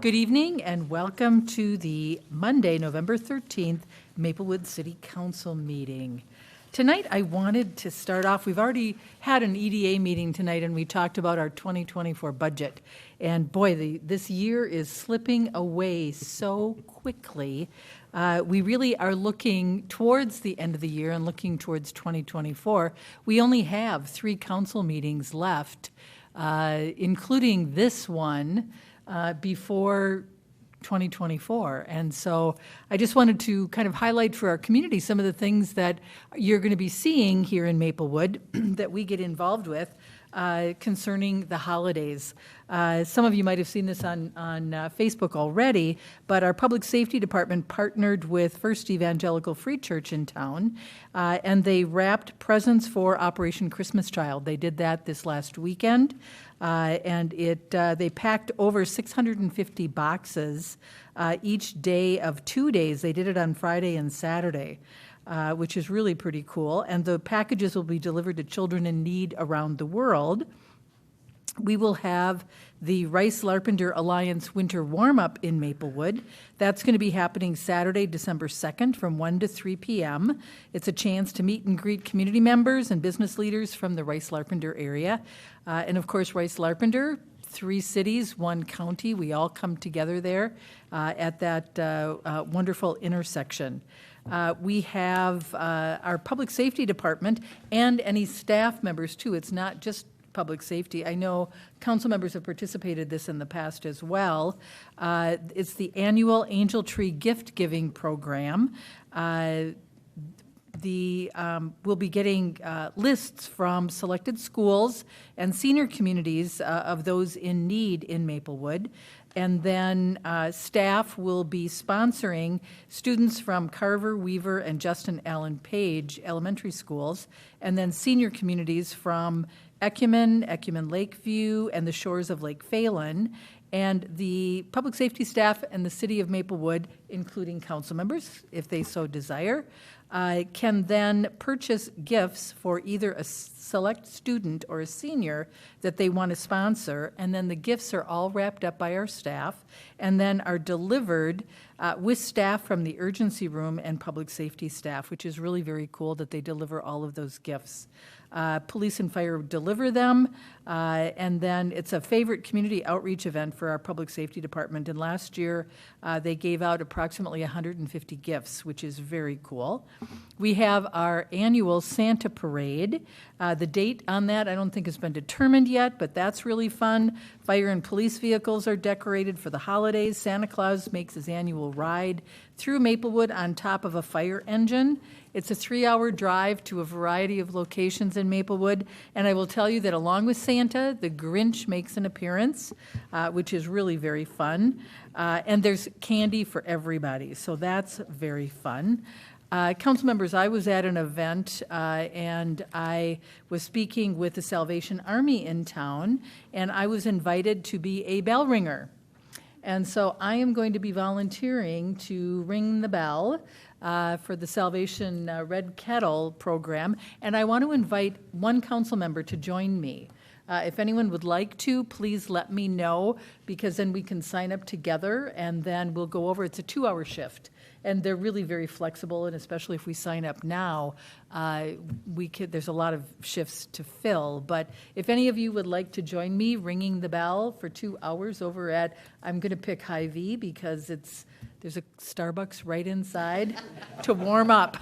Good evening and welcome to the Monday, November 13th, Maplewood City Council meeting. Tonight I wanted to start off, we've already had an EDA meeting tonight and we talked about our 2024 budget. And boy, this year is slipping away so quickly. We really are looking towards the end of the year and looking towards 2024. We only have 3 council meetings left, including this one, before 2024. And so I just wanted to kind of highlight for our community some of the things that you're going to be seeing here in Maplewood that we get involved with concerning the holidays. Some of you might have seen this on Facebook already, but our public safety department partnered with First Evangelical Free Church in town, and they wrapped presents for Operation Christmas Child. They did that this last weekend, and they packed over 650 boxes each day of 2 days. They did it on Friday and Saturday. Which is really pretty cool. And the packages will be delivered to children in need around the world. We will have the Rice-Larpenter Alliance Winter Warm-Up in Maplewood. That's going to be happening Saturday, December 2nd from 1 to 3 p.m. It's a chance to meet and greet community members and business leaders from the Rice-Larpenter area. And of course, Rice-Larpenter, 3 cities, 1 county. We all come together there at that wonderful intersection. We have our public safety department and any staff members too. It's not just public safety. I know council members have participated this in the past as well. It's the annual Angel Tree gift giving program. We'll be getting lists from selected schools and senior communities of those in need in Maplewood. And then staff will be sponsoring students from Carver, Weaver, and Justin Allen Page elementary schools, and then senior communities from Ecumen Lakeview, and the shores of Lake Phelan. And the public safety staff and the city of Maplewood, including council members, if they so desire, can then purchase gifts for either a select student or a senior that they want to sponsor, and then the gifts are all wrapped up by our staff and then are delivered with staff from the urgency room and public safety staff, which is really very cool that they deliver all of those gifts. Police and fire deliver them, and then it's a favorite community outreach event for our public safety department. And last year, they gave out approximately 150 gifts, which is very cool. We have our annual Santa Parade. The date on that I don't think has been determined yet, but that's really fun. Fire and police vehicles are decorated for the holidays. Santa Claus makes his annual ride through Maplewood on top of a fire engine. It's a 3-hour drive to a variety of locations in Maplewood, and I will tell you that along with Santa, the Grinch makes an appearance, which is really very fun, and there's candy for everybody, so that's very fun. Council members, I was at an event and I was speaking with the Salvation Army in town, and I was invited to be a bell ringer. And so I am going to be volunteering to ring the bell for the Salvation Red Kettle program, and I want to invite one council member to join me. If anyone would like to, please let me know, because then we can sign up together and then we'll go over. It's a 2-hour shift, and they're really very flexible, and especially if we sign up now, there's a lot of shifts to fill. But if any of you would like to join me ringing the bell for 2 hours over at, I'm going to pick Hy-Vee because there's a Starbucks right inside to warm up.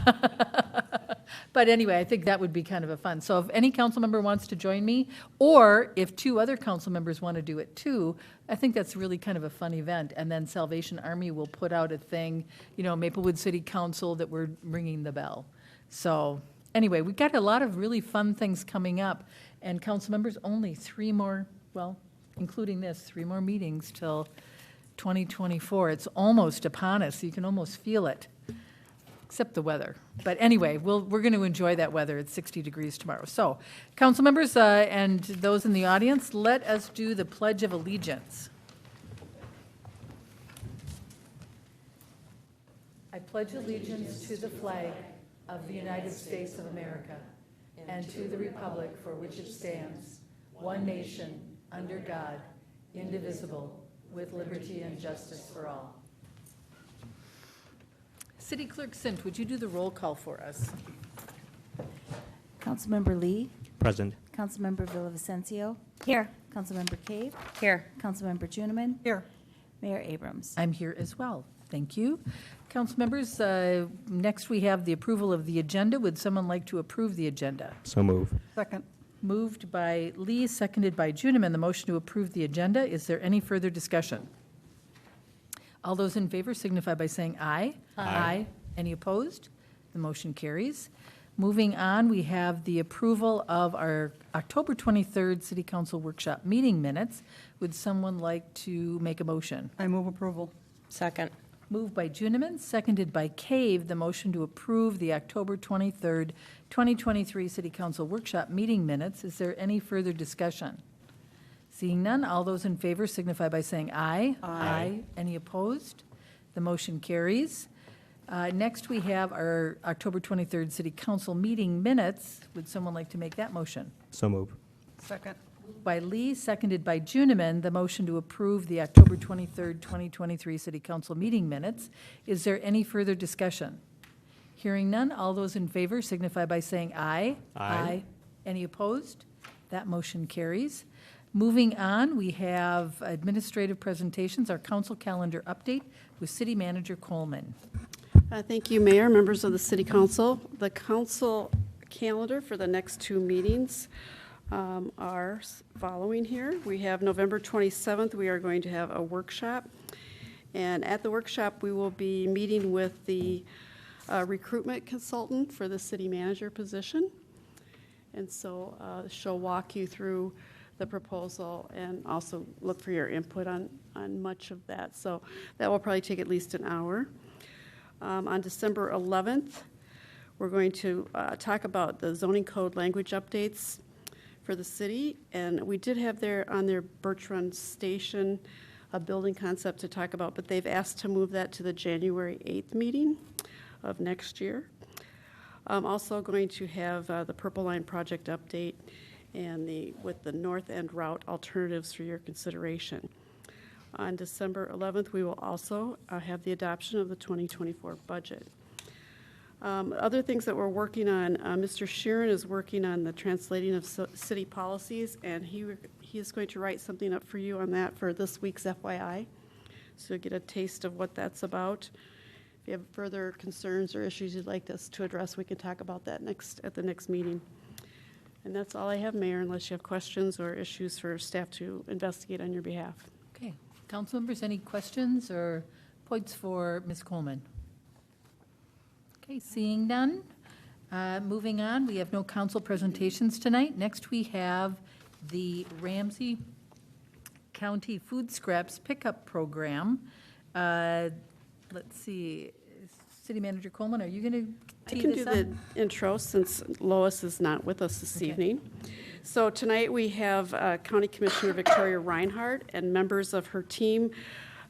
But anyway, I think that would be kind of a fun. So if any council member wants to join me, or if 2 other council members want to do it too, I think that's really kind of a fun event. And then Salvation Army will put out a thing, Maplewood City Council, that we're ringing the bell. So anyway, we've got a lot of really fun things coming up. And council members, only 3 more, well, including this, 3 more meetings till 2024. It's almost upon us. You can almost feel it, except the weather. But anyway, we're going to enjoy that weather. It's 60 degrees tomorrow. So, council members and those in the audience, let us do the Pledge of Allegiance. I pledge allegiance to the flag of the United States of America and to the republic for which it stands, one nation, under God, indivisible, with liberty and justice for all. City Clerk Sint, would you do the roll call for us? Councilmember Lee. Present. Councilmember Villavicencio. Here. Councilmember Cave. Here. Councilmember Juniman. Here. Mayor Abrams. I'm here as well. Thank you. Council members, next we have the approval of the agenda. Would someone like to approve the agenda? So move. Second. Moved by Lee, seconded by Juniman. The motion to approve the agenda. Is there any further discussion? All those in favor signify by saying aye. Aye. Any opposed? The motion carries. Moving on, we have the approval of our October 23rd City Council Workshop meeting minutes. Would someone like to make a motion? I move approval. Second. Moved by Juniman, seconded by Cave, the motion to approve the October 23rd, 2023 City Council Workshop meeting minutes. Is there any further discussion? Seeing none, all those in favor signify by saying aye. Aye. Any opposed? The motion carries. Next, we have our October 23rd City Council meeting minutes. Would someone like to make that motion? So move. Second. By Lee, seconded by Juniman, the motion to approve the October 23rd, 2023 City Council meeting minutes. Is there any further discussion? Hearing none, all those in favor signify by saying aye. Aye. Any opposed? That motion carries. Moving on, we have administrative presentations, our council calendar update with City Manager Coleman. Thank you, Mayor, members of the City Council. The council calendar for the next two meetings are following here. We have November 27th, we are going to have a workshop. And at the workshop, we will be meeting with the recruitment consultant for the city manager position. And so she'll walk you through the proposal and also look for your input on much of that. So that will probably take at least an hour. On December 11th, we're going to talk about the zoning code language updates for the city. And we did have there on their Birch Run Station a building concept to talk about, but they've asked to move that to the January 8th meeting of next year. I'm also going to have the Purple Line project update and with the North End route alternatives for your consideration. On December 11th, we will also have the adoption of the 2024 budget. Other things that we're working on, Mr. Sheeran is working on the translating of city policies, and he is going to write something up for you on that for this week's FYI, so you'll get a taste of what that's about. If you have further concerns or issues you'd like us to address, we can talk about that at the next meeting. And that's all I have, Mayor, unless you have questions or issues for staff to investigate on your behalf. Okay. Council members, any questions or points for Ms. Coleman? Okay, seeing none. Moving on, we have no council presentations tonight. Next, we have the Ramsey County Food Scraps Pickup Program. Let's see, City Manager Coleman, are you going to tee this up? I can do the intro since Lois is not with us this evening. So tonight we have County Commissioner Victoria Reinhardt, and members of her team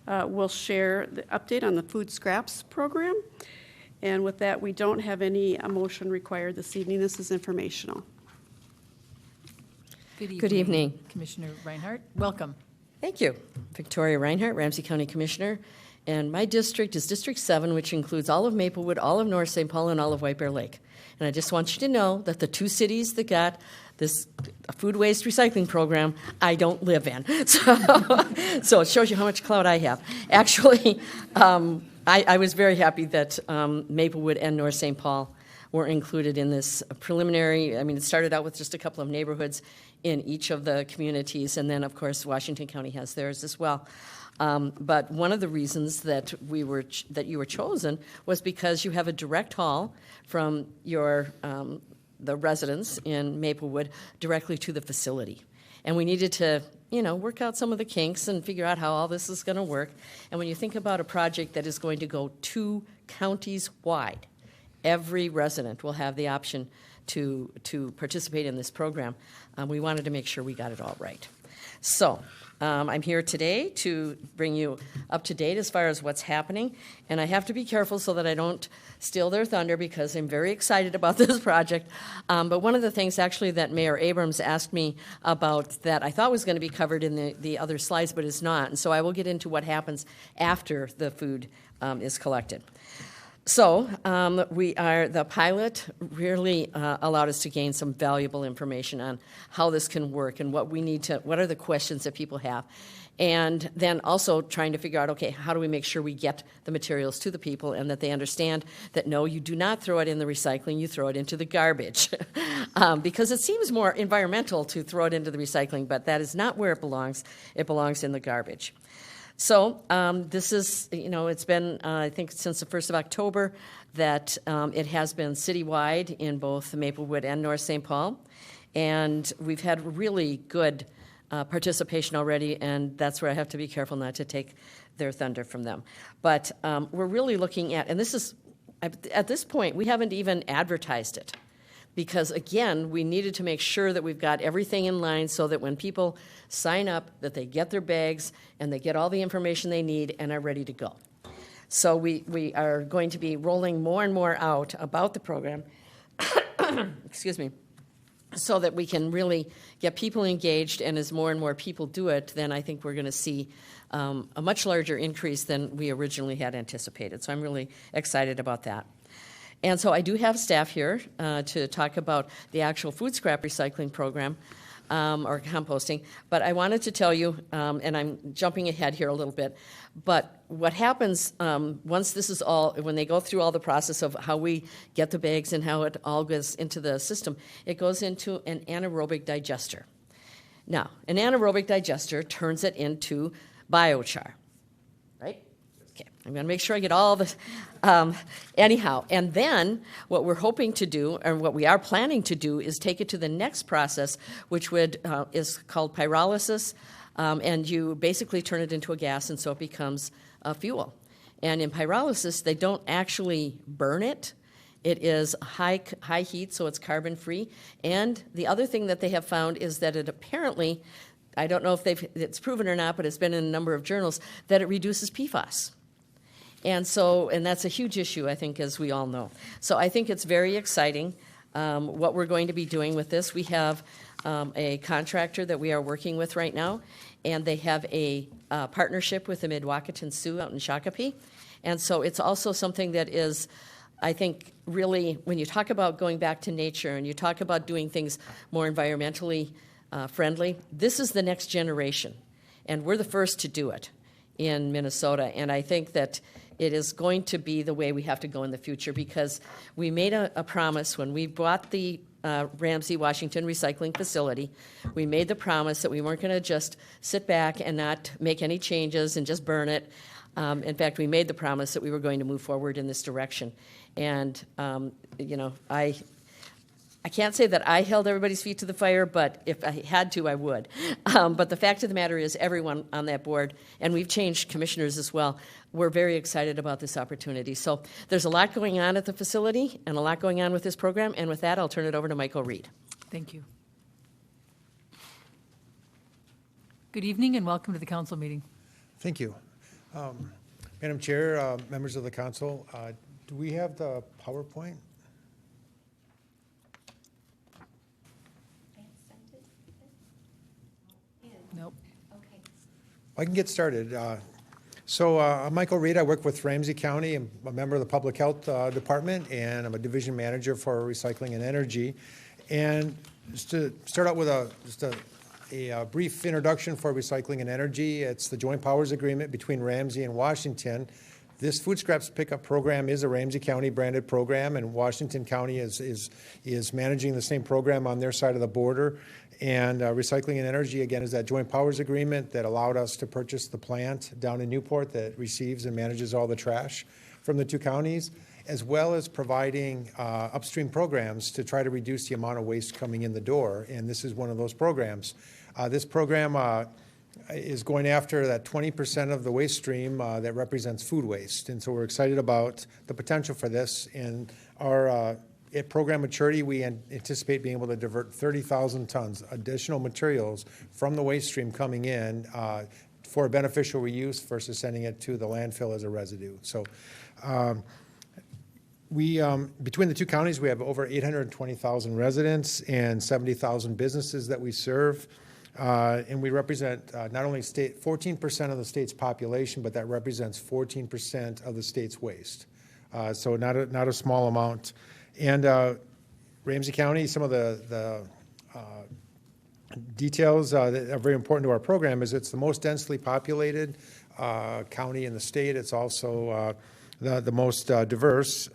will share the update on the Food Scraps Program. And with that, we don't have any motion required this evening. This is informational. Good evening. Commissioner Reinhardt. Welcome. Thank you. Victoria Reinhardt, Ramsey County Commissioner. And my district is District 7, which includes all of Maplewood, all of North St. Paul, and all of White Bear Lake. And I just want you to know that the two cities that got this food waste recycling program, I don't live in. So it shows you how much clout I have. Actually, I was very happy that Maplewood and North St. Paul were included in this preliminary. I mean, it started out with just a couple of neighborhoods in each of the communities, and then, of course, Washington County has theirs as well. But one of the reasons that you were chosen was because you have a direct haul from the residents in Maplewood directly to the facility. And we needed to, work out some of the kinks and figure out how all this is going to work. And when you think about a project that is going to go 2 counties wide, every resident will have the option to participate in this program, we wanted to make sure we got it all right. So I'm here today to bring you up to date as far as what's happening, and I have to be careful so that I don't steal their thunder because I'm very excited about this project. But one of the things actually that Mayor Abrams asked me about that I thought was going to be covered in the other slides, but is not, and so I will get into what happens after the food is collected. So the pilot really allowed us to gain some valuable information on how this can work and what are the questions that people have. And then also trying to figure out, okay, how do we make sure we get the materials to the people and that they understand that no, you do not throw it in the recycling, you throw it into the garbage. Because it seems more environmental to throw it into the recycling, but that is not where it belongs. It belongs in the garbage. So this is, it's been, I think, since the 1st of October that it has been citywide in both Maplewood and North St. Paul. And we've had really good participation already, and that's where I have to be careful not to take their thunder from them. But we're really looking at, and this is, at this point, we haven't even advertised it. Because, again, we needed to make sure that we've got everything in line so that when people sign up, that they get their bags and they get all the information they need and are ready to go. So we are going to be rolling more and more out about the program, excuse me, so that we can really get people engaged, and as more and more people do it, then I think we're going to see a much larger increase than we originally had anticipated. So I'm really excited about that. And so I do have staff here to talk about the actual food scrap recycling program or composting. But I wanted to tell you, and I'm jumping ahead here a little bit, but what happens once this is all, when they go through all the process of how we get the bags and how it all goes into the system, it goes into an anaerobic digester. Now, an anaerobic digester turns it into biochar, right? Okay, I'm going to make sure I get all this. Anyhow, and then what we're hoping to do, or what we are planning to do, is take it to the next process, which is called pyrolysis, and you basically turn it into a gas, and so it becomes fuel. And in pyrolysis, they don't actually burn it. It is high heat, so it's carbon-free. And the other thing that they have found is that it apparently, I don't know if it's proven or not, but it's been in a number of journals, that it reduces PFAS. And that's a huge issue, I think, as we all know. So I think it's very exciting what we're going to be doing with this. We have a contractor that we are working with right now, and they have a partnership with the Mid-Wacaton Sioux out in Shakopee. And so it's also something that is, I think, really, when you talk about going back to nature and you talk about doing things more environmentally friendly, this is the next generation. And we're the first to do it in Minnesota. And I think that it is going to be the way we have to go in the future, because we made a promise when we bought the Ramsey, Washington recycling facility. We made the promise that we weren't going to just sit back and not make any changes and just burn it. In fact, we made the promise that we were going to move forward in this direction. And, I can't say that I held everybody's feet to the fire, but if I had to, I would. But the fact of the matter is everyone on that board, and we've changed commissioners as well, we're very excited about this opportunity. So there's a lot going on at the facility and a lot going on with this program. And with that, I'll turn it over to Michael Reed. Thank you. Good evening and welcome to the council meeting. Thank you. Madam Chair, members of the council, do we have the PowerPoint? Nope. I can get started. I'm Michael Reed. I work with Ramsey County. I'm a member of the Public Health Department, and I'm a division manager for recycling and energy. And just to start out with a brief introduction for recycling and energy, it's the Joint Powers Agreement between Ramsey and Washington. This food scraps pickup program is a Ramsey County branded program, and Washington County is managing the same program on their side of the border. And recycling and energy, again, is that joint powers agreement that allowed us to purchase the plant down in Newport that receives and manages all the trash from the two counties, as well as providing upstream programs to try to reduce the amount of waste coming in the door. And this is one of those programs. This program is going after that 20% of the waste stream that represents food waste. And so we're excited about the potential for this. And our At program maturity, we anticipate being able to divert 30,000 tons additional materials from the waste stream coming in for beneficial reuse versus sending it to the landfill as a residue. So between the two counties, we have over 820,000 residents and 70,000 businesses that we serve. And we represent not only 14% of the state's population, but that represents 14% of the state's waste. So not a small amount. And Ramsey County, some of the details that are very important to our program is it's the most densely populated county in the state. It's also the most diverse.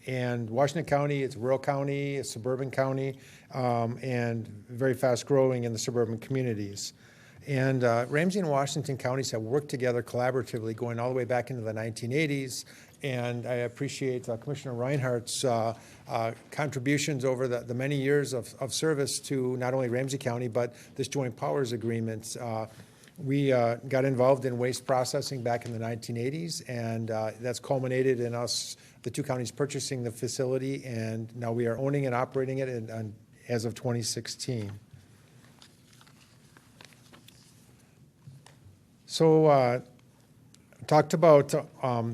And Washington County, it's a rural county, a suburban county, and very fast growing in the suburban communities. And Ramsey and Washington counties have worked together collaboratively going all the way back into the 1980s. And I appreciate Commissioner Reinhardt's contributions over the many years of service to not only Ramsey County, but this joint powers agreement. We got involved in waste processing back in the 1980s, and that's culminated in us, the two counties, purchasing the facility, and now we are owning and operating it as of 2016. So talked about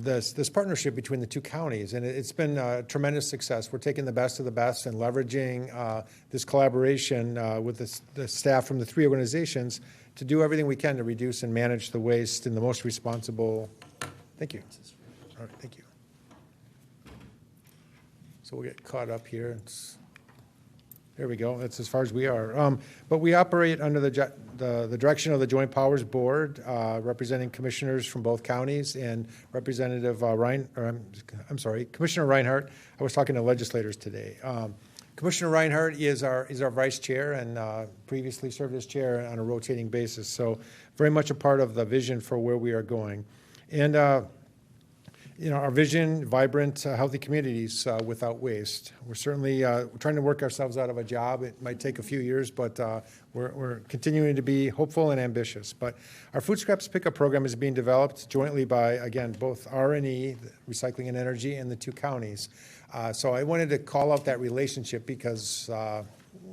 this partnership between the two counties, and it's been a tremendous success. We're taking the best of the best and leveraging this collaboration with the staff from the three organizations to do everything we can to reduce and manage the waste in the most responsible. Thank you. All right, thank you. So we'll get caught up here. There we go. That's as far as we are. But we operate under the direction of the Joint Powers Board, representing commissioners from both counties, and Representative Commissioner Reinhardt. I was talking to legislators today. Commissioner Reinhardt is our vice chair and previously served as chair on a rotating basis. So very much a part of the vision for where we are going. And our vision, vibrant, healthy communities without waste. We're certainly trying to work ourselves out of a job. It might take a few years, but we're continuing to be hopeful and ambitious. But our food scraps pickup program is being developed jointly by, again, both R&E, Recycling and Energy, and the two counties. So I wanted to call out that relationship because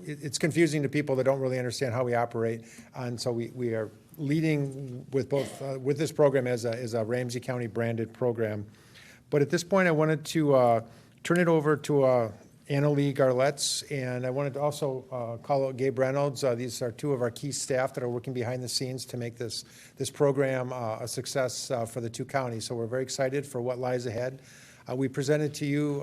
it's confusing to people that don't really understand how we operate. And so we are leading with both with this program as a Ramsey County branded program. But at this point, I wanted to turn it over to Annalee Garletz, and I wanted to also call out Gabe Reynolds. These are two of our key staff that are working behind the scenes to make this program a success for the two counties. So we're very excited for what lies ahead. We presented to you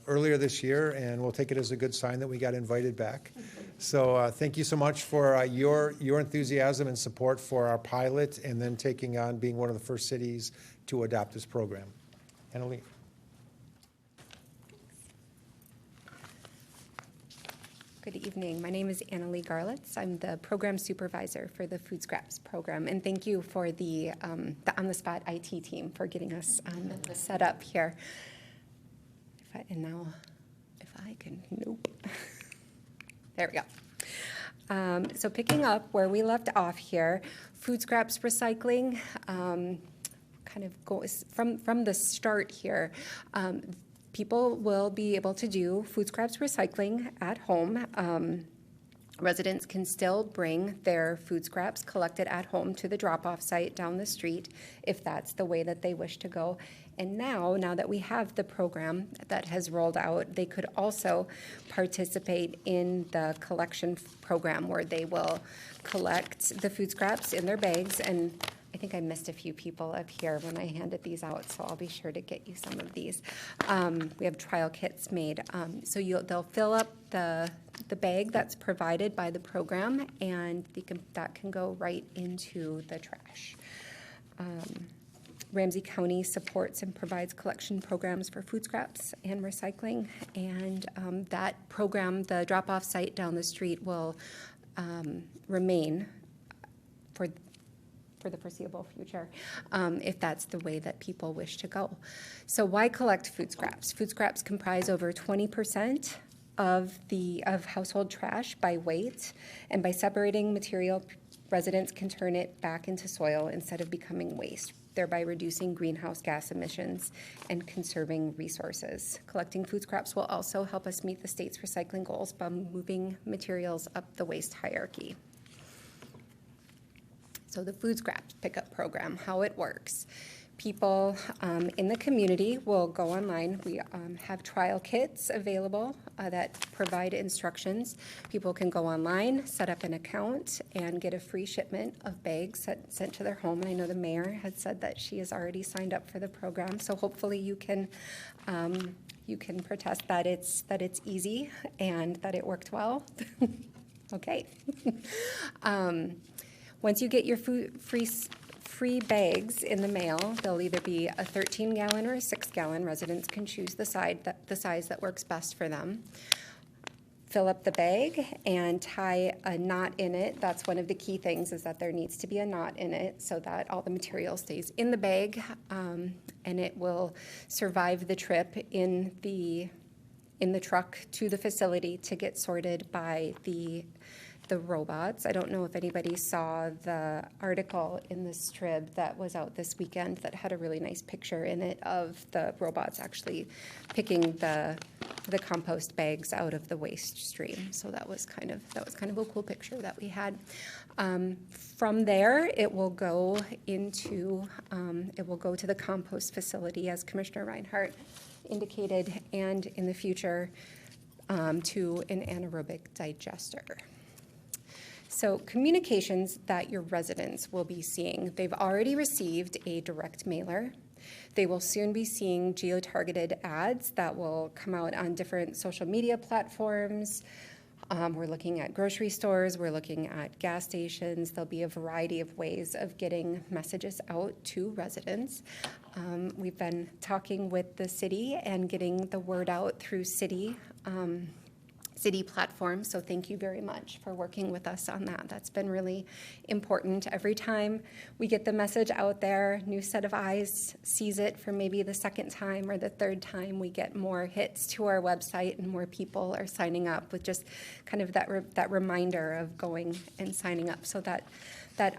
earlier this year, and we'll take it as a good sign that we got invited back. So thank you so much for your enthusiasm and support for our pilot, and then taking on being one of the first cities to adopt this program. Annalee. Good evening. My name is Annalee Garletz. I'm the program supervisor for the Food Scraps program, and thank you for the on-the-spot IT team for getting us set up here. Nope. There we go. So picking up where we left off here, food scraps recycling, kind of goes from the start here. People will be able to do food scraps recycling at home. Residents can still bring their food scraps collected at home to the drop-off site down the street if that's the way that they wish to go. And now that we have the program that has rolled out, they could also participate in the collection program where they will collect the food scraps in their bags. And I think I missed a few people up here when I handed these out, so I'll be sure to get you some of these. We have trial kits made. So they'll fill up the bag that's provided by the program, and that can go right into the trash. Ramsey County supports and provides collection programs for food scraps and recycling, and that program, the drop-off site down the street, will remain for the foreseeable future, if that's the way that people wish to go. So why collect food scraps? Food scraps comprise over 20% of household trash by weight, and by separating material residents can turn it back into soil instead of becoming waste, thereby reducing greenhouse gas emissions and conserving resources. Collecting food scraps will also help us meet the state's recycling goals by moving materials up the waste hierarchy. So the food scraps pickup program, how it works. People in the community will go online. We have trial kits available that provide instructions. People can go online, set up an account, and get a free shipment of bags sent to their home. And I know the mayor had said that she has already signed up for the program, so hopefully you can protest that it's easy and that it worked well. Okay. Once you get your free bags in the mail, they'll either be a 13-gallon or a 6-gallon. Residents can choose the size that works best for them. Fill up the bag and tie a knot in it. That's one of the key things, is that there needs to be a knot in it so that all the material stays in the bag, and it will survive the trip in the truck to the facility to get sorted by the robots. I don't know if anybody saw the article in the Strib that was out this weekend that had a really nice picture in it of the robots actually picking the compost bags out of the waste stream. So that was kind of a cool picture that we had. From there, it will go to the compost facility, as Commissioner Reinhardt indicated, and in the future to an anaerobic digester. So communications that your residents will be seeing, they've already received a direct mailer. They will soon be seeing geo-targeted ads that will come out on different social media platforms. We're looking at grocery stores, we're looking at gas stations. There'll be a variety of ways of getting messages out to residents. We've been talking with the city and getting the word out through city platforms, so thank you very much for working with us on that. That's been really important. Every time we get the message out there, new set of eyes sees it for maybe the second time or the third time, we get more hits to our website and more people are signing up with just kind of that reminder of going and signing up. So that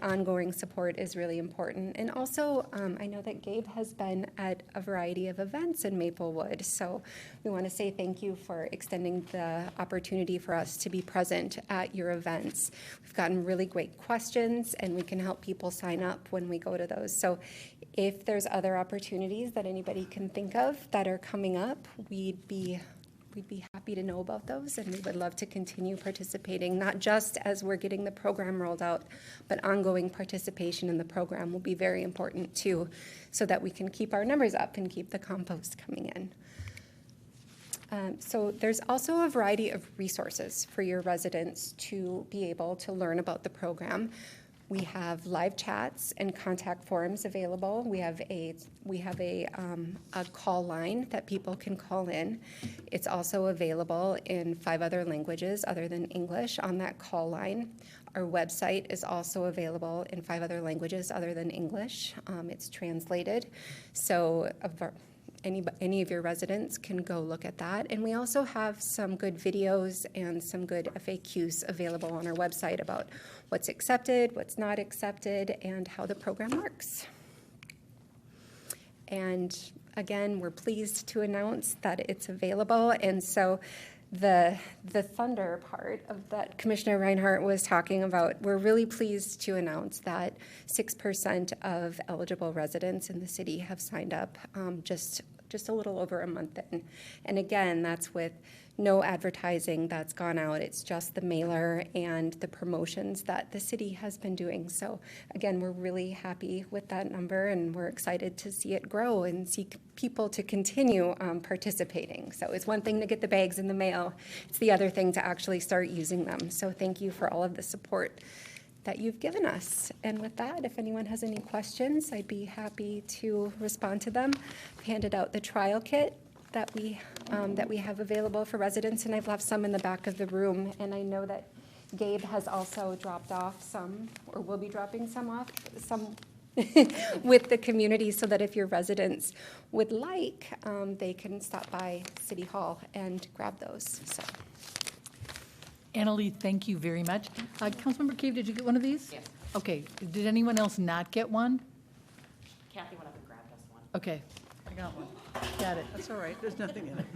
ongoing support is really important. And also, I know that Gabe has been at a variety of events in Maplewood, so we want to say thank you for extending the opportunity for us to be present at your events. We've gotten really great questions, and we can help people sign up when we go to those. So if there's other opportunities that anybody can think of that are coming up, we'd be happy to know about those, and we would love to continue participating, not just as we're getting the program rolled out, but ongoing participation in the program will be very important too, so that we can keep our numbers up and keep the compost coming in. So there's also a variety of resources for your residents to be able to learn about the program. We have live chats and contact forums available. We have a call line that people can call in. It's also available in 5 other languages other than English on that call line. Our website is also available in 5 other languages other than English. It's translated, so any of your residents can go look at that. And we also have some good videos and some good FAQs available on our website about what's accepted, what's not accepted, and how the program works. And again, we're pleased to announce that it's available. And so the thunder part of that Commissioner Reinhardt was talking about, we're really pleased to announce that 6% of eligible residents in the city have signed up just a little over a month in. And again, that's with no advertising that's gone out. It's just the mailer and the promotions that the city has been doing. So again, we're really happy with that number, and we're excited to see it grow and see people to continue participating. So it's one thing to get the bags in the mail. It's the other thing to actually start using them. So thank you for all of the support that you've given us. And with that, if anyone has any questions, I'd be happy to respond to them. I've handed out the trial kit that we have available for residents, and I've left some in the back of the room. And I know that Gabe has also dropped off some, or will be dropping some off, with the community, so that if your residents would like, they can stop by City Hall and grab those. So. Annalee, thank you very much. Councilmember Cave, did you get one of these? Yes. Okay, did anyone else not get one? Kathy went up and grabbed us one. Okay, I got one. Got it. That's all right, there's nothing in it.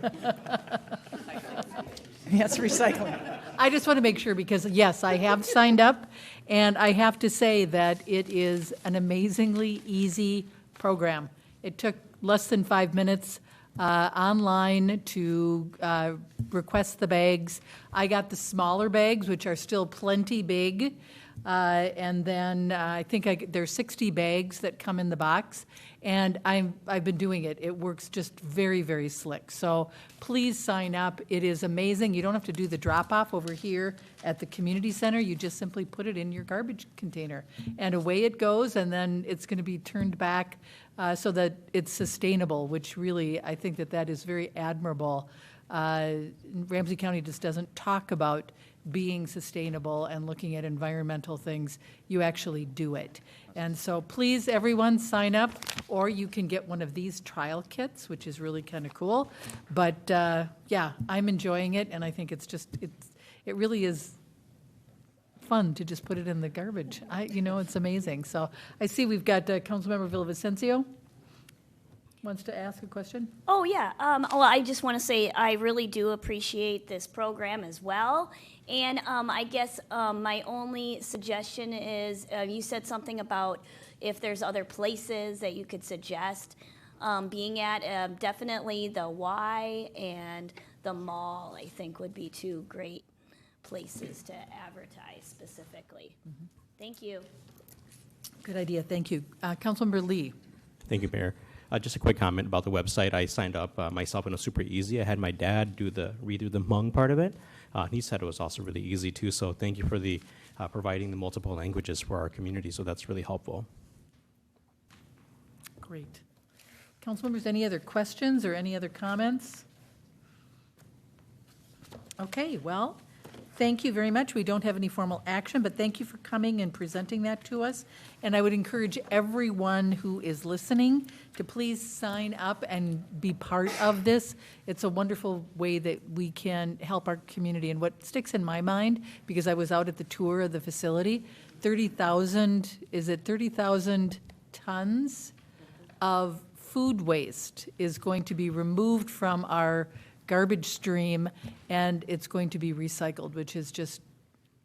Yes, recycling. I just want to make sure because, yes, I have signed up, and I have to say that it is an amazingly easy program. It took less than 5 minutes online to request the bags. I got the smaller bags, which are still plenty big, and then I think there's 60 bags that come in the box, and I've been doing it. It works just very, very slick. So please sign up. It is amazing. You don't have to do the drop-off over here at the community center. You just simply put it in your garbage container, and away it goes, and then it's going to be turned back so that it's sustainable, which really, I think that is very admirable. Ramsey County just doesn't talk about being sustainable and looking at environmental things. You actually do it. And so please, everyone, sign up, or you can get one of these trial kits, which is really kind of cool. But, yeah, I'm enjoying it, and I think it really is fun to just put it in the garbage. It's amazing. So I see we've got Councilmember Villavicencio wants to ask a question. Oh, yeah. Well, I just want to say I really do appreciate this program as well. And I guess my only suggestion is you said something about if there's other places that you could suggest being at. Definitely the Y and the mall, I think, would be two great places to advertise specifically. Mm-hmm. Thank you. Good idea. Thank you. Councilmember Lee. Thank you, Mayor. Just a quick comment about the website. I signed up myself, and it was super easy. I had my dad read through the Hmong part of it. He said it was also really easy too. So thank you for the providing the multiple languages for our community. So that's really helpful. Great. Council members, any other questions or any other comments? Okay, well, thank you very much. We don't have any formal action, but thank you for coming and presenting that to us. And I would encourage everyone who is listening to please sign up and be part of this. It's a wonderful way that we can help our community. And what sticks in my mind, because I was out at the tour of the facility, 30,000 tons of food waste is going to be removed from our garbage stream, and it's going to be recycled, which is just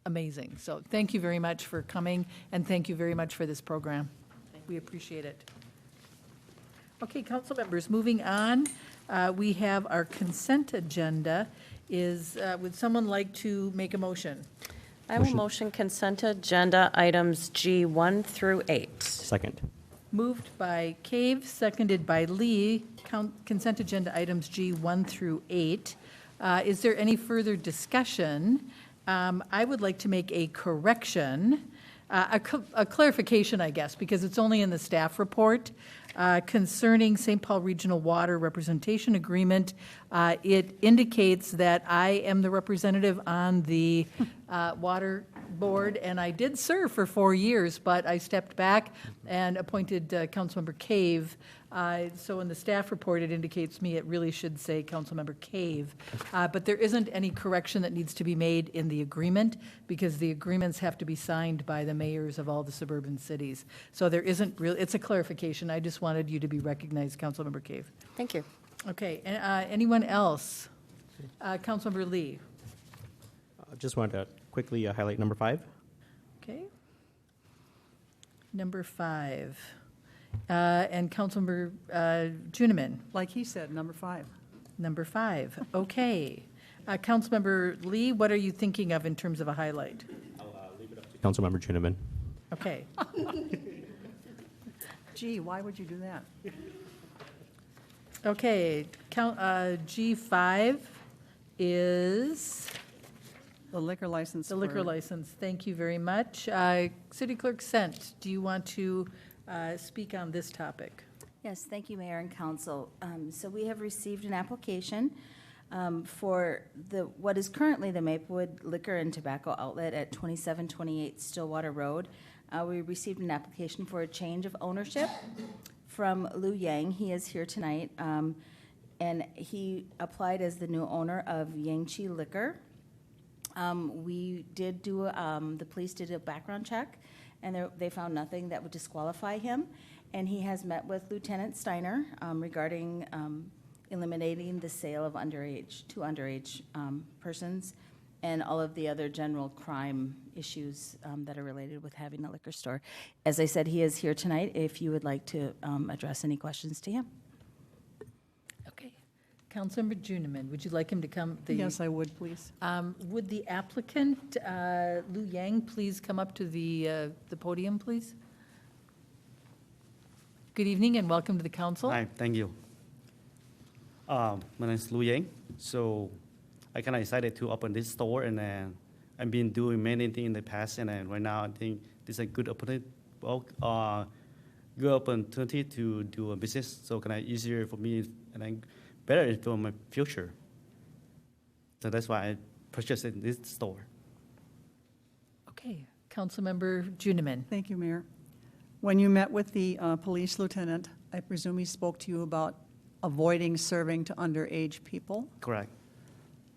amazing. So thank you very much for coming, and thank you very much for this program. We appreciate it. Okay, council members, moving on, we have our consent agenda. Would someone like to make a motion? I will motion consent agenda items G1 through 8. Second. Moved by Cave, seconded by Lee, consent agenda items G1 through 8. Is there any further discussion? I would like to make a correction, a clarification, I guess, because it's only in the staff report concerning St. Paul Regional Water Representation Agreement. It indicates that I am the representative on the water board, and I did serve for 4 years, but I stepped back and appointed Councilmember Cave. So in the staff report, it indicates me, it really should say Councilmember Cave. But there isn't any correction that needs to be made in the agreement, because the agreements have to be signed by the mayors of all the suburban cities. So there isn't really, it's a clarification. I just wanted you to be recognized, Councilmember Cave. Thank you. Okay, anyone else? Councilmember Lee. Just wanted to quickly highlight number 5. Okay. Number 5. And Councilmember Juniman. Like he said, number 5. Number 5. Okay. Councilmember Lee, what are you thinking of in terms of a highlight? I'll leave it up to Councilmember Juniman. Okay. Gee, why would you do that? Okay. G5 is The liquor license. the liquor for- license. Thank you very much. City Clerk Sent, do you want to speak on this topic? Yes, thank you, Mayor and Council. So we have received an application for what is currently the Maplewood Liquor and Tobacco Outlet at 2728 Stillwater Road. We received an application for a change of ownership from Lou Yang. He is here tonight, and he applied as the new owner of Yangchi Liquor. We did do, the police did a background check, and they found nothing that would disqualify him. And he has met with Lieutenant Steiner regarding eliminating the sale of to underage persons and all of the other general crime issues that are related with having a liquor store. As I said, he is here tonight if you would like to address any questions to him. Okay. Councilmember Juniman, would you like him to come? Yes, I would, please. Would the applicant, Lu Yang, please come up to the podium, please? Good evening and welcome to the council. Hi, thank you. My name is Lu Yang. So I kind of excited to open this store, and I've been doing many things in the past, and right now I think this is a good opportunity to do a business. So kind of easier for me and then better for my future. So that's why I purchased this store. Okay. Councilmember Juniman. Thank you, Mayor. When you met with the police lieutenant, I presume he spoke to you about avoiding serving to underage people. Correct.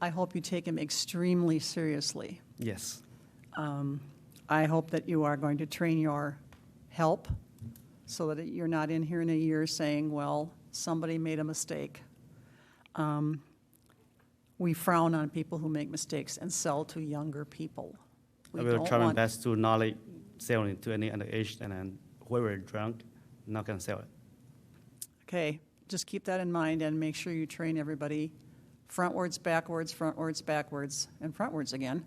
I hope you take him extremely seriously. Yes. I hope that you are going to train your help so that you're not in here in a year saying, well, somebody made a mistake. We frown on people who make mistakes and sell to younger people. I will try my best to not sell it to any underage, and then whoever is drunk, not going to sell it. Okay, just keep that in mind and make sure you train everybody frontwards, backwards, and frontwards again,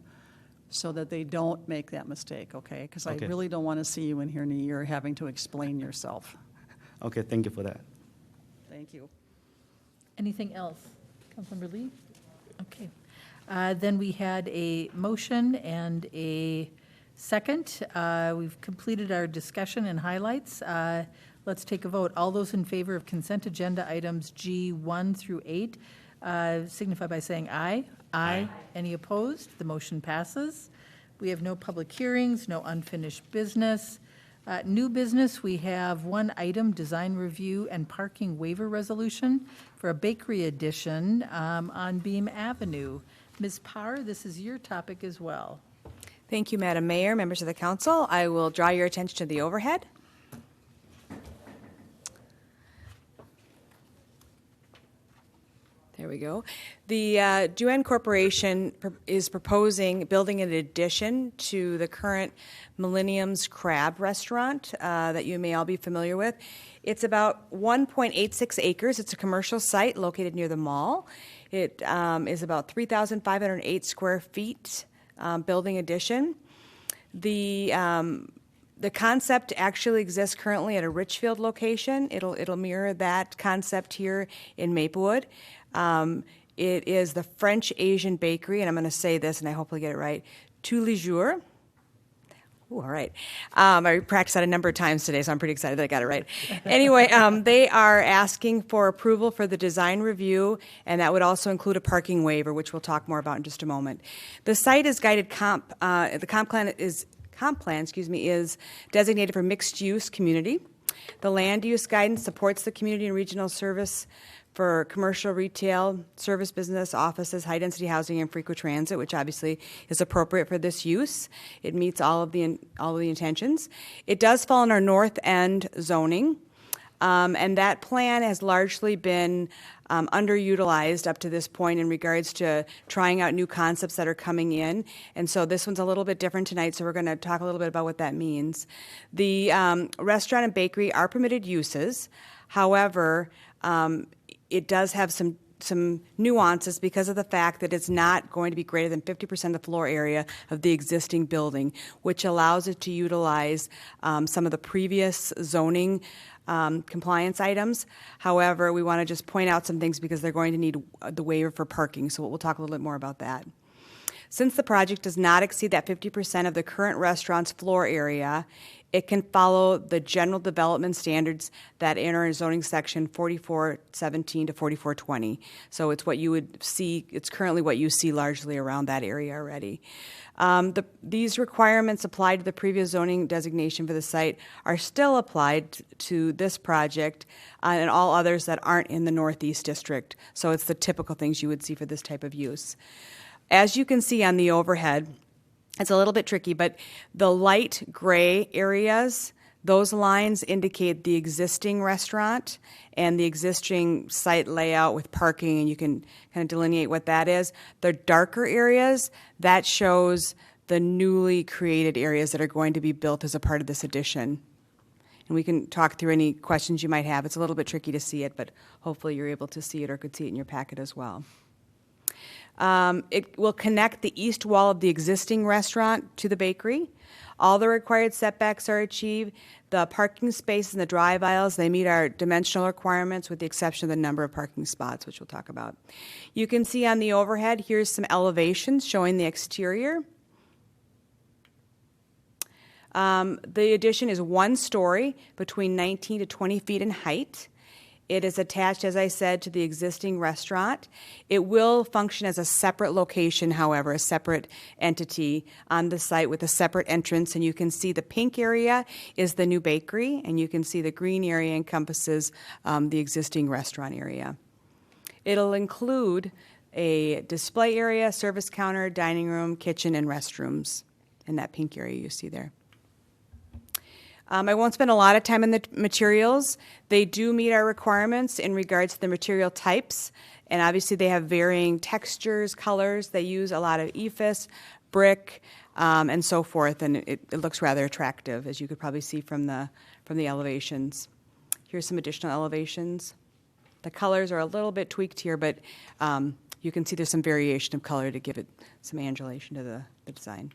so that they don't make that mistake, okay? Because I really don't want to see you in here in a year having to explain yourself. Okay, thank you for that. Thank you. Anything else? Councilmember Lee? Okay. Then we had a motion and a second. We've completed our discussion and highlights. Let's take a vote. All those in favor of consent agenda items G1 through 8 signify by saying aye. Aye. Any opposed? The motion passes. We have no public hearings, no unfinished business. New business, we have one item, design review and parking waiver resolution for a bakery addition on Beam Avenue. Ms. Parr, this is your topic as well. Thank you, Madam Mayor, members of the council. I will draw your attention to the overhead. There we go. The Duan Corporation is proposing building an addition to the current Millennium's Crab restaurant that you may all be familiar with. It's about 1.86 acres. It's a commercial site located near the mall. It is about 3,508 square feet building addition. The concept actually exists currently at a Richfield location. It'll mirror that concept here in Maplewood. It is the French Asian bakery, and I'm going to say this, and I hopefully get it right, tous les jours. Ooh, all right. I practiced that a number of times today, so I'm pretty excited that I got it right. Anyway, they are asking for approval for the design review, and that would also include a parking waiver, which we'll talk more about in just a moment. The site is guided the comp plan is designated for mixed-use community. The land use guidance supports the community and regional service for commercial, retail, service business, offices, high-density housing, and frequent transit, which obviously is appropriate for this use. It meets all of the intentions. It does fall in our north end zoning, and that plan has largely been underutilized up to this point in regards to trying out new concepts that are coming in. And so this one's a little bit different tonight, so we're going to talk a little bit about what that means. The restaurant and bakery are permitted uses. However, it does have some nuances because of the fact that it's not going to be greater than 50% of the floor area of the existing building, which allows it to utilize some of the previous zoning compliance items. However, we want to just point out some things because they're going to need the waiver for parking, so we'll talk a little bit more about that. Since the project does not exceed that 50% of the current restaurant's floor area, it can follow the general development standards that enter in zoning section 4417 to 4420. So it's what you would see, it's currently what you see largely around that area already. These requirements applied to the previous zoning designation for the site are still applied to this project and all others that aren't in the Northeast District. So it's the typical things you would see for this type of use. As you can see on the overhead, It's a little bit tricky, but the light gray areas, those lines indicate the existing restaurant and the existing site layout with parking, and you can kind of delineate what that is. The darker areas, that shows the newly created areas that are going to be built as a part of this addition. And we can talk through any questions you might have. It's a little bit tricky to see it, but hopefully you're able to see it or could see it in your packet as well. It will connect the east wall of the existing restaurant to the bakery. All the required setbacks are achieved. The parking space and the drive aisles, they meet our dimensional requirements with the exception of the number of parking spots, which we'll talk about. You can see on the overhead, here's some elevations showing the exterior. The addition is 1 story, between 19 to 20 feet in height. It is attached, as I said, to the existing restaurant. It will function as a separate location, however, a separate entity on the site with a separate entrance. And you can see the pink area is the new bakery, and you can see the green area encompasses the existing restaurant area. It'll include a display area, service counter, dining room, kitchen, and restrooms in that pink area you see there. I won't spend a lot of time on the materials. They do meet our requirements in regards to the material types, and obviously they have varying textures, colors. They use a lot of ephes, brick, and so forth, and it looks rather attractive, as you could probably see from the elevations. Here's some additional elevations. The colors are a little bit tweaked here, but you can see there's some variation of color to give it some angulation to the design.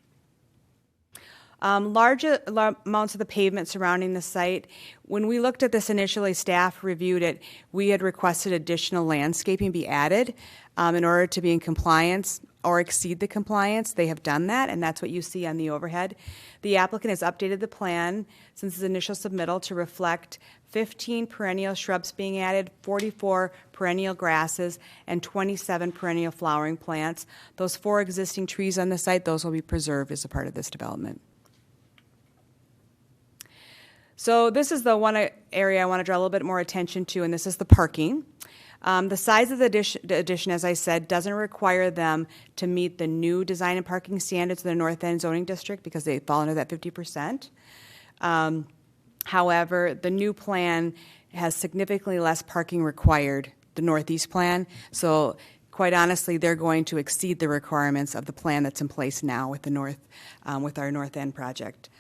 Large amounts of the pavement surrounding the site. When we looked at this initially, staff reviewed it, we had requested additional landscaping be added in order to be in compliance or exceed the compliance. They have done that, and that's what you see on the overhead. The applicant has updated the plan since its initial submittal to reflect 15 perennial shrubs being added, 44 perennial grasses, and 27 perennial flowering plants. Those 4 existing trees on the site, those will be preserved as a part of this development. So this is the one area I want to draw a little bit more attention to, and this is the parking. The size of the addition, as I said, doesn't require them to meet the new design and parking standards of the North End zoning district because they fall under that 50%. However, the new plan has significantly less parking required, the Northeast plan. So quite honestly, they're going to exceed the requirements of the plan that's in place now with the with our North End project.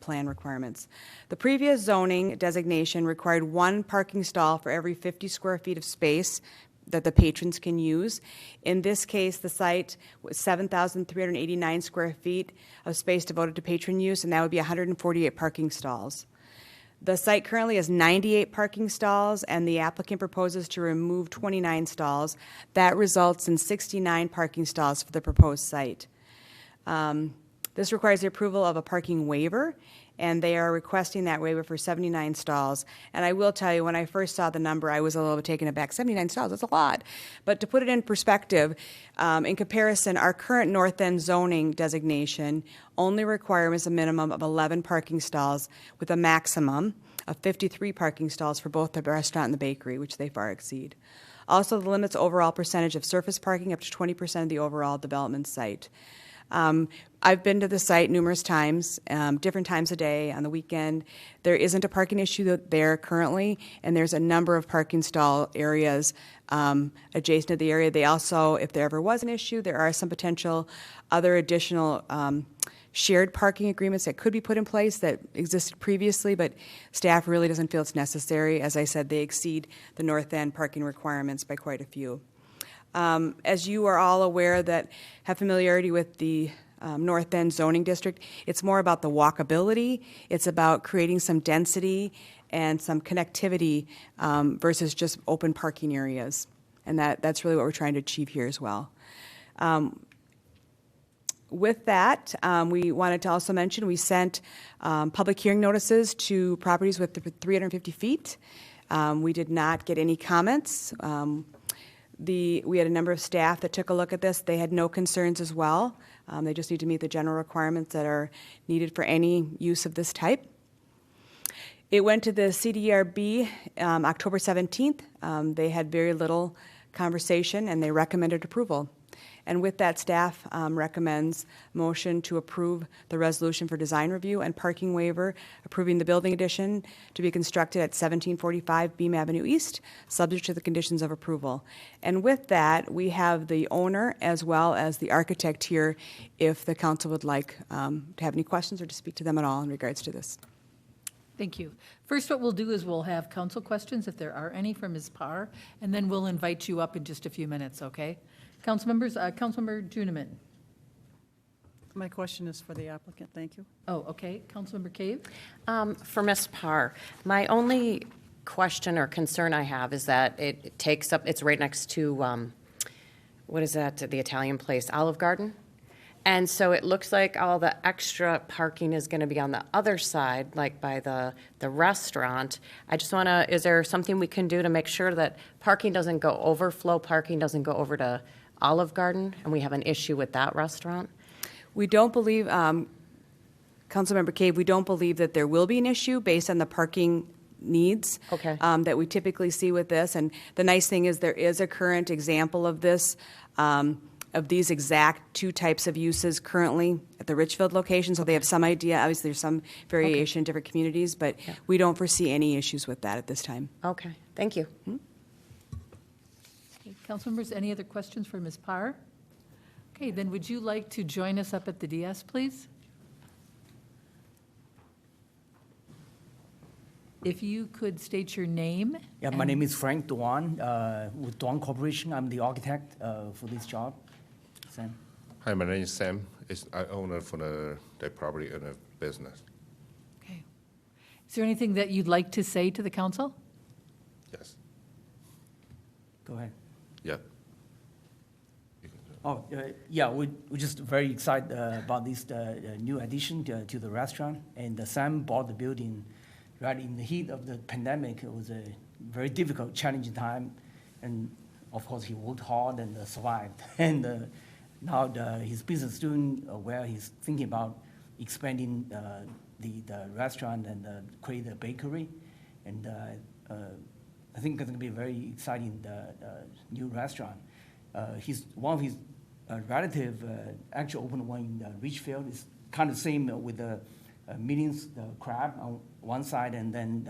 Plan requirements. The previous zoning designation required 1 parking stall for every 50 square feet of space that the patrons can use. In this case, the site was 7,389 square feet of space devoted to patron use, and that would be 148 parking stalls. The site currently has 98 parking stalls, and the applicant proposes to remove 29 stalls. That results in 69 parking stalls for the proposed site. This requires the approval of a parking waiver, and they are requesting that waiver for 79 stalls. And I will tell you, when I first saw the number, I was a little bit taken aback. 79 stalls, that's a lot. But to put it in perspective, in comparison, our current North End zoning designation only requires a minimum of 11 parking stalls with a maximum of 53 parking stalls for both the restaurant and the bakery, which they far exceed. Also, the limits overall percentage of surface parking up to 20% of the overall development site. I've been to the site numerous times, different times a day, on the weekend. There isn't a parking issue there currently, and there's a number of parking stall areas adjacent to the area. They also, if there ever was an issue, there are some potential other additional shared parking agreements that could be put in place that existed previously, but staff really doesn't feel it's necessary. As I said, they exceed the North End parking requirements by quite a few. As you are all aware that have familiarity with the North End zoning district, it's more about the walkability. It's about creating some density and some connectivity versus just open parking areas. And that's really what we're trying to achieve here as well. With that, we wanted to also mention we sent public hearing notices to properties with 350 feet. We did not get any comments. We had a number of staff that took a look at this. They had no concerns as well. They just need to meet the general requirements that are needed for any use of this type. It went to the CDRB October 17th. They had very little conversation, and they recommended approval. And with that, staff recommends motion to approve the resolution for design review and parking waiver, approving the building addition to be constructed at 1745 Beam Avenue East, subject to the conditions of approval. And with that, we have the owner as well as the architect here if the council would like to have any questions or to speak to them at all in regards to this. Thank you. First, what we'll do is we'll have council questions, if there are any, from Ms. Parr, and then we'll invite you up in just a few minutes, okay? Council members, Councilmember Juniman. My question is for the applicant, thank you. Oh, okay. Councilmember Cave? For Ms. Parr, my only question or concern I have is that it takes up, it's right next to, what is that, the Italian place, Olive Garden? And so it looks like all the extra parking is going to be on the other side, like by the restaurant. I just want to, is there something we can do to make sure that parking doesn't go, overflow parking doesn't go over to Olive Garden, and we have an issue with that restaurant? We don't believe, Councilmember Cave, we don't believe that there will be an issue based on the parking needs that we typically see with this. And the nice thing is there is a current example of this, of these exact two types of uses currently at the Richfield location. So they have some idea. Obviously, there's some variation in different communities, but we don't foresee any issues with that at this time. Okay, thank you. Okay, council members, any other questions for Ms. Parr? Okay, then would you like to join us up at the dais, please? If you could state your name. Yeah, my name is Frank Duan with Duan Corporation. I'm the architect for this job. Sam. Hi, my name is Sam. I own for the property and a business. Okay. Is there anything that you'd like to say to the council? Yes. Go ahead. Yeah. Oh, yeah, we're just very excited about this new addition to the restaurant. And Sam bought the building right in the heat of the pandemic. It was a very difficult, challenging time. And of course, he worked hard and survived. And now his business is doing well. He's thinking about expanding the restaurant and create a bakery. And I think it's going to be a very exciting new restaurant. One of his relative actually opened one in Richfield. It's kind of the same with the Millions Crab on one side and then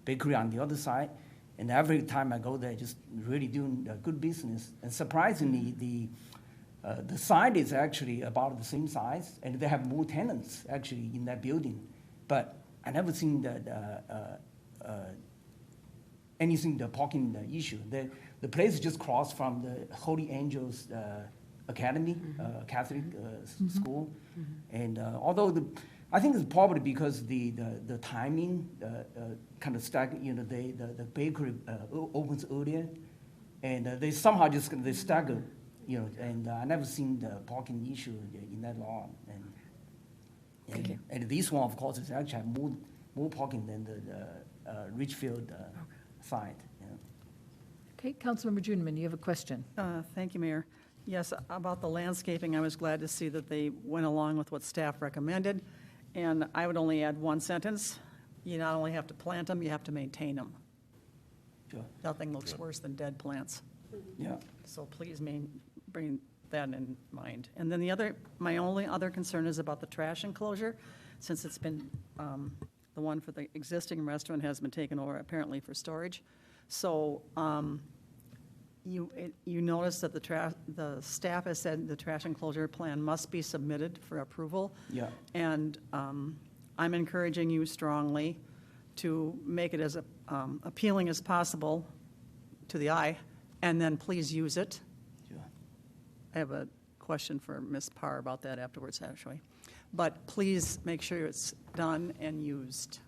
bakery on the other side. And every time I go there, just really doing good business. And surprisingly, the site is actually about the same size, and they have more tenants actually in that building. But I never seen anything the parking issue. The place just crossed from the Holy Angels Academy, Catholic school, and although I think it's probably because the timing kind of staggered. You know, the bakery opens earlier, and they somehow they staggered. You know, and I never seen the parking issue in that long. And this one, of course, is actually have more parking than the Richfield side. Yeah. Okay, Councilmember Juniman, you have a question. Thank you, Mayor. Yes, about the landscaping, I was glad to see that they went along with what staff recommended. And I would only add one sentence. You not only have to plant them, you have to maintain them. Sure. Nothing looks worse than dead plants. Yeah. So please bring that in mind. And then my only other concern is about the trash enclosure, since it's been, the one for the existing restaurant has been taken over apparently for storage. So you notice that the staff has said the trash enclosure plan must be submitted for approval. Yeah. And I'm encouraging you strongly to make it as appealing as possible to the eye, and then please use it. Sure. I have a question for Ms. Parr about that afterwards, actually. But please make sure it's done and used.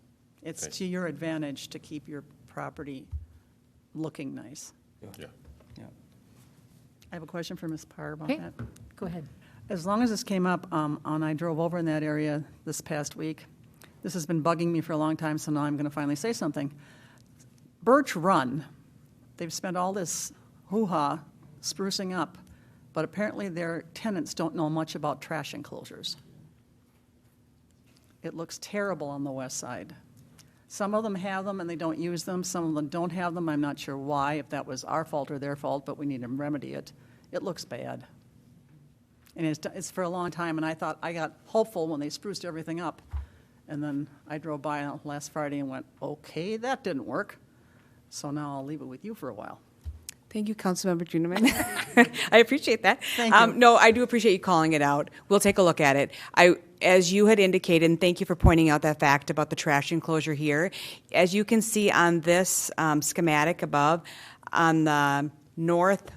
It's to your advantage to keep your property looking nice. Yeah. I have a question for Ms. Parr about Okay, that. go ahead. As long as this came up, and I drove over in that area this past week, this has been bugging me for a long time, so now I'm going to finally say something. Birch Run, they've spent all this hoo-ha sprucing up, but apparently their tenants don't know much about trash enclosures. It looks terrible on the west side. Some of them have them and they don't use them. Some of them don't have them. I'm not sure why, if that was our fault or their fault, but we need to remedy it. It looks bad. And it's for a long time, and I thought, I got hopeful when they spruced everything up. And then I drove by last Friday and went, okay, that didn't work. So now I'll leave it with you for a while. Thank you, Councilmember Juniman. I appreciate that. Thank you. No, I do appreciate you calling it out. We'll take a look at it. As you had indicated, and thank you for pointing out that fact about the trash enclosure here. As you can see on this schematic above, on the north,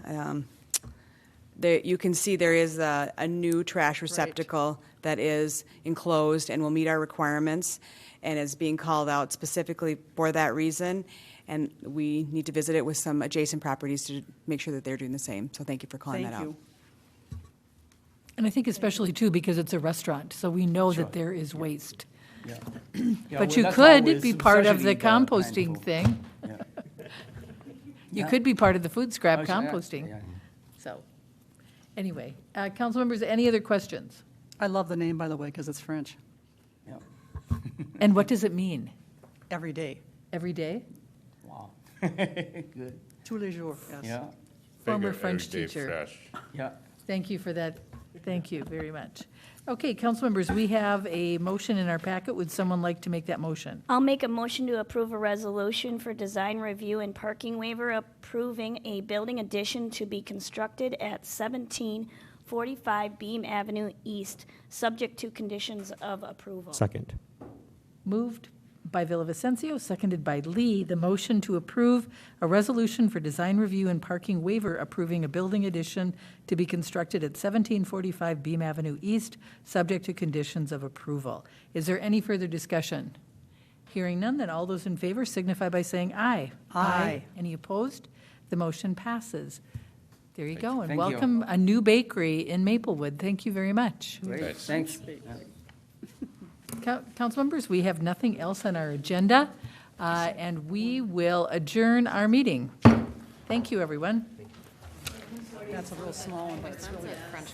you can see there is a new trash receptacle that is enclosed and will meet our requirements and is being called out specifically for that reason. And we need to visit it with some adjacent properties to make sure that they're doing the same. So thank you for calling that out. Thank you. And I think especially too, because it's a restaurant, so we know that there is waste. Yeah. But you could be part of the composting thing. You could be part of the food scrap composting. So, anyway, council members, any other questions? I love the name, by the way, because it's French. And what does it mean? Every day. Every day? Wow. Good. Tous les jours, yes. Yeah. Former Figure French everyday teacher. fresh. Yeah. Thank you for that. Thank you very much. Okay, council members, we have a motion in our packet. Would someone like to make that motion? I'll make a motion to approve a resolution for design review and parking waiver approving a building addition to be constructed at 1745 Beam Avenue East, subject to conditions of approval. Second. Moved by Villavicencio, seconded by Lee, the motion to approve a resolution for design review and parking waiver approving a building addition to be constructed at 1745 Beam Avenue East, subject to conditions of approval. Is there any further discussion? Hearing none, then all those in favor signify by saying aye. Aye. Any opposed? The motion passes. There you go, and Thank you. welcome a new bakery in Maplewood. Thank you very much. Great. Thanks. Council members, we have nothing else on our agenda, and we will adjourn our meeting. Thank you, everyone. That's a real small one, but it's really a French